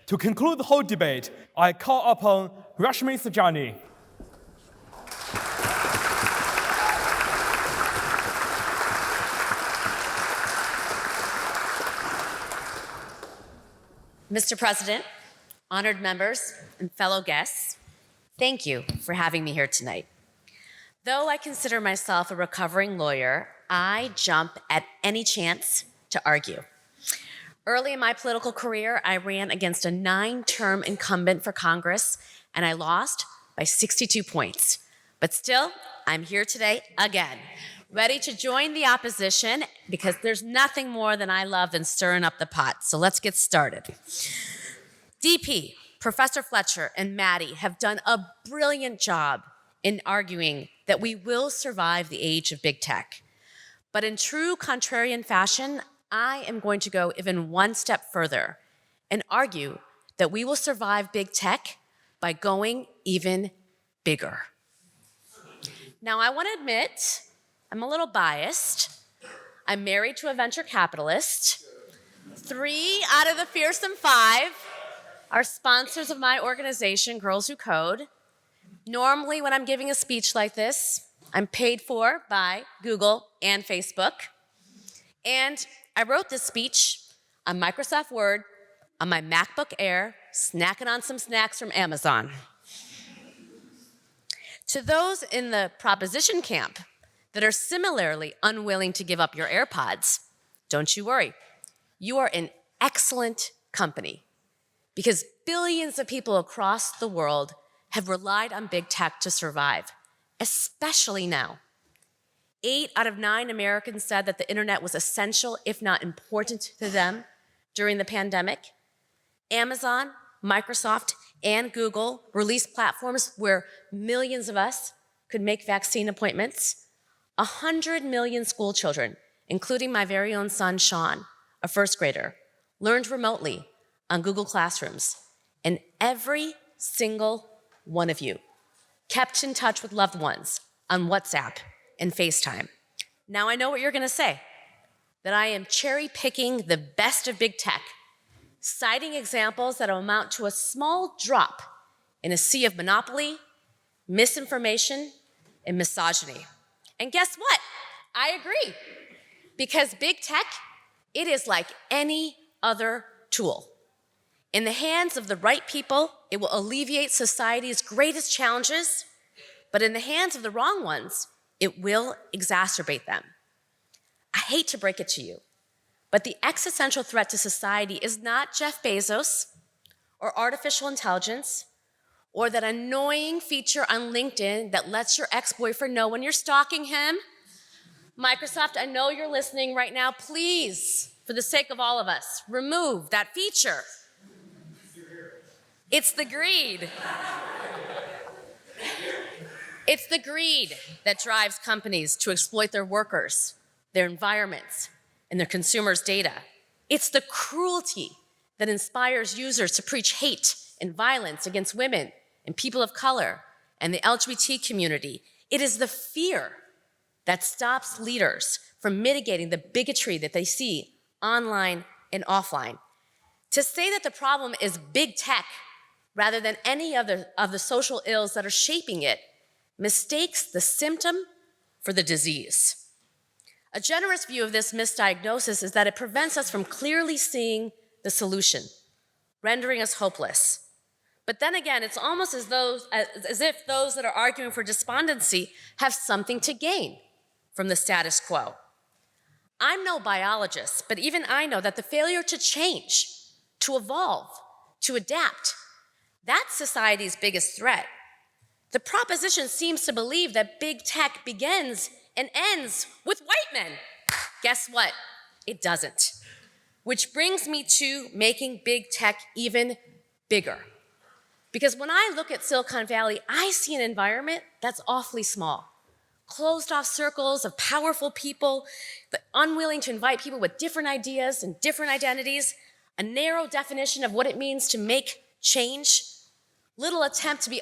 To conclude the whole debate, I call upon Reshma Saujani. Mr. President, honored members, and fellow guests, thank you for having me here tonight. Though I consider myself a recovering lawyer, I jump at any chance to argue. Early in my political career, I ran against a 9-term incumbent for Congress, and I lost by 62 points. But still, I'm here today again, ready to join the opposition because there's nothing more than I love than stirring up the pot. So let's get started. DP, Professor Fletcher, and Maddie have done a brilliant job in arguing that we will survive the age of big tech. But in true contrarian fashion, I am going to go even one step further and argue that we will survive big tech by going even bigger. Now, I want to admit, I'm a little biased. I'm married to a venture capitalist. 3 out of the fearsome 5 are sponsors of my organization, Girls Who Code. Normally, when I'm giving a speech like this, I'm paid for by Google and Facebook. And I wrote this speech on Microsoft Word on my MacBook Air, snacking on some snacks from Amazon. To those in the proposition camp that are similarly unwilling to give up your AirPods, don't you worry. You are in excellent company because billions of people across the world have relied on big tech to survive, especially now. 8 out of 9 Americans said that the internet was essential, if not important to them during the pandemic. Amazon, Microsoft, and Google released platforms where millions of us could make vaccine appointments. 100 million school children, including my very own son, Sean, a first grader, learned remotely on Google Classrooms. And every single one of you kept in touch with loved ones on WhatsApp and FaceTime. Now I know what you're gonna say, that I am cherry picking the best of big tech, citing examples that amount to a small drop in a sea of monopoly, misinformation, and misogyny. And guess what? I agree. Because big tech, it is like any other tool. In the hands of the right people, it will alleviate society's greatest challenges, but in the hands of the wrong ones, it will exacerbate them. I hate to break it to you, but the existential threat to society is not Jeff Bezos or artificial intelligence or that annoying feature on LinkedIn that lets your ex-boyfriend know when you're stalking him. Microsoft, I know you're listening right now. Please, for the sake of all of us, remove that feature. It's the greed. It's the greed that drives companies to exploit their workers, their environments, and their consumers' data. It's the cruelty that inspires users to preach hate and violence against women and people of color and the LGBT community. It is the fear that stops leaders from mitigating the bigotry that they see online and offline. To say that the problem is big tech rather than any other of the social ills that are shaping it mistakes the symptom for the disease. A generous view of this misdiagnosis is that it prevents us from clearly seeing the solution, rendering us hopeless. But then again, it's almost as if those that are arguing for despondency have something to gain from the status quo. I'm no biologist, but even I know that the failure to change, to evolve, to adapt, that's society's biggest threat. The proposition seems to believe that big tech begins and ends with white men. Guess what? It doesn't. Which brings me to making big tech even bigger. Because when I look at Silicon Valley, I see an environment that's awfully small. Closed off circles of powerful people, but unwilling to invite people with different ideas and different identities, a narrow definition of what it means to make change, little attempt to be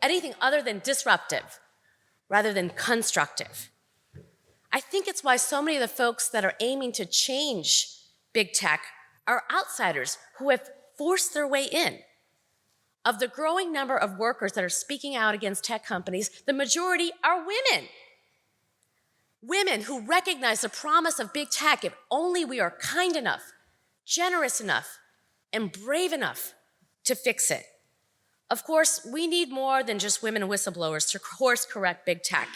anything other than disruptive rather than constructive. I think it's why so many of the folks that are aiming to change big tech are outsiders who have force their way in. Of the growing number of workers that are speaking out against tech companies, the majority are women. Women who recognize the promise of big tech if only we are kind enough, generous enough, and brave enough to fix it. Of course, we need more than just women whistleblowers to course correct big tech.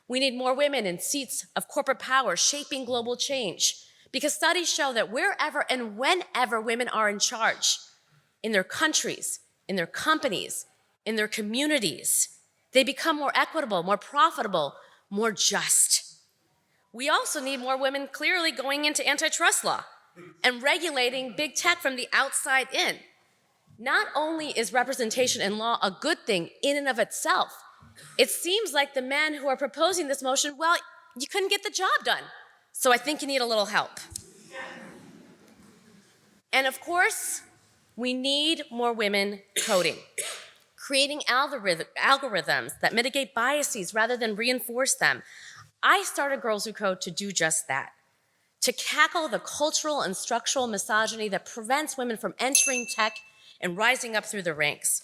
We need more women in seats of corporate power shaping global change, because studies show that wherever and whenever women are in charge, in their countries, in their companies, in their communities, they become more equitable, more profitable, more just. We also need more women clearly going into antitrust law and regulating big tech from the outside in. Not only is representation in law a good thing in and of itself, it seems like the men who are proposing this motion, well, you couldn't get the job done. So I think you need a little help. And of course, we need more women coding, creating algorithms that mitigate biases rather than reinforce them. I started Girls Who Code to do just that, to tackle the cultural and structural misogyny that prevents women from entering tech and rising up through the ranks.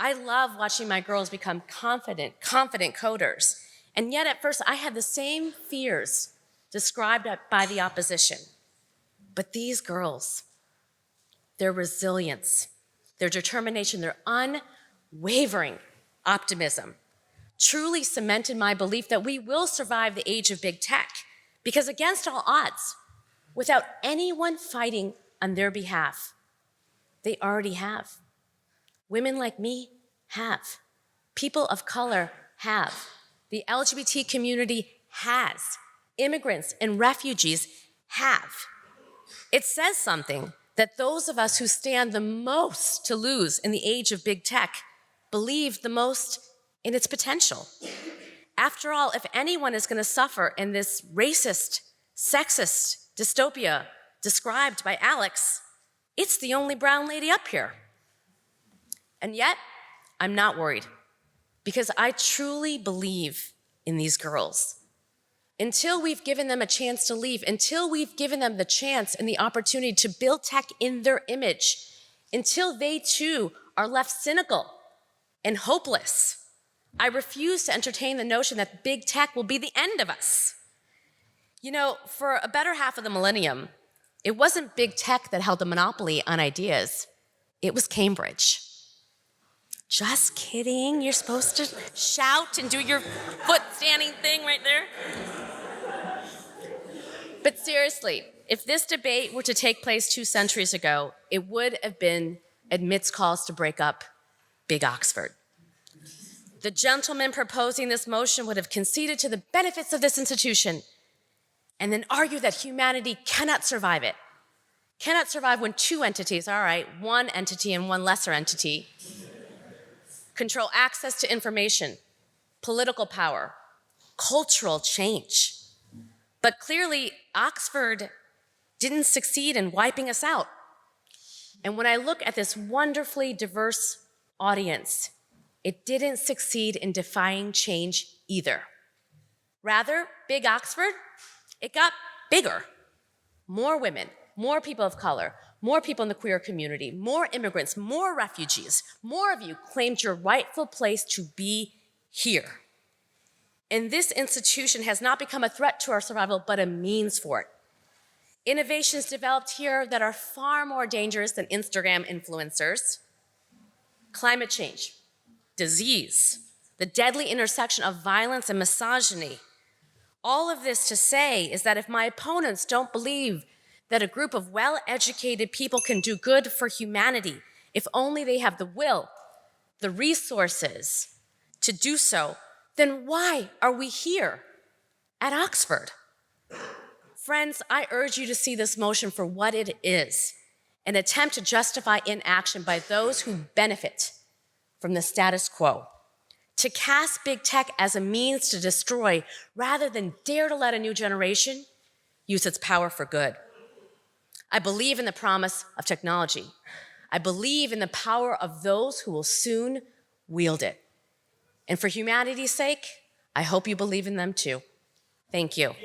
I love watching my girls become confident coders. And yet at first I had the same fears described by the opposition. But these girls, their resilience, their determination, their unwavering optimism truly cemented my belief that we will survive the age of big tech, because against all odds, without anyone fighting on their behalf, they already have. Women like me have. People of color have. The LGBT community has. Immigrants and refugees have. It says something that those of us who stand the most to lose in the age of big tech believe the most in its potential. After all, if anyone is going to suffer in this racist, sexist dystopia described by Alex, it's the only brown lady up here. And yet, I'm not worried, because I truly believe in these girls. Until we've given them a chance to leave, until we've given them the chance and the opportunity to build tech in their image, until they too are left cynical and hopeless, I refuse to entertain the notion that big tech will be the end of us. You know, for a better half of the millennium, it wasn't big tech that held the monopoly on ideas. It was Cambridge. Just kidding. You're supposed to shout and do your foot standing thing right there. But seriously, if this debate were to take place 2 centuries ago, it would have been amidst calls to break up Big Oxford. The gentleman proposing this motion would have conceded to the benefits of this institution and then argued that humanity cannot survive it. Cannot survive when 2 entities, all right, 1 entity and 1 lesser entity, control access to information, political power, cultural change. But clearly, Oxford didn't succeed in wiping us out. And when I look at this wonderfully diverse audience, it didn't succeed in defying change either. Rather, Big Oxford, it got bigger. More women, more people of color, more people in the queer community, more immigrants, more refugees, more of you claimed your rightful place to be here. And this institution has not become a threat to our survival, but a means for it. Innovations developed here that are far more dangerous than Instagram influencers. Climate change, disease, the deadly intersection of violence and misogyny. All of this to say is that if my opponents don't believe that a group of well-educated people can do good for humanity, if only they have the will, the resources to do so, then why are we here at Oxford? Friends, I urge you to see this motion for what it is, an attempt to justify inaction by those who benefit from the status quo, to cast big tech as a means to destroy rather than dare to let a new generation use its power for good. I believe in the promise of technology. I believe in the power of those who will soon wield it. And for humanity's sake, I hope you believe in them too. Thank you.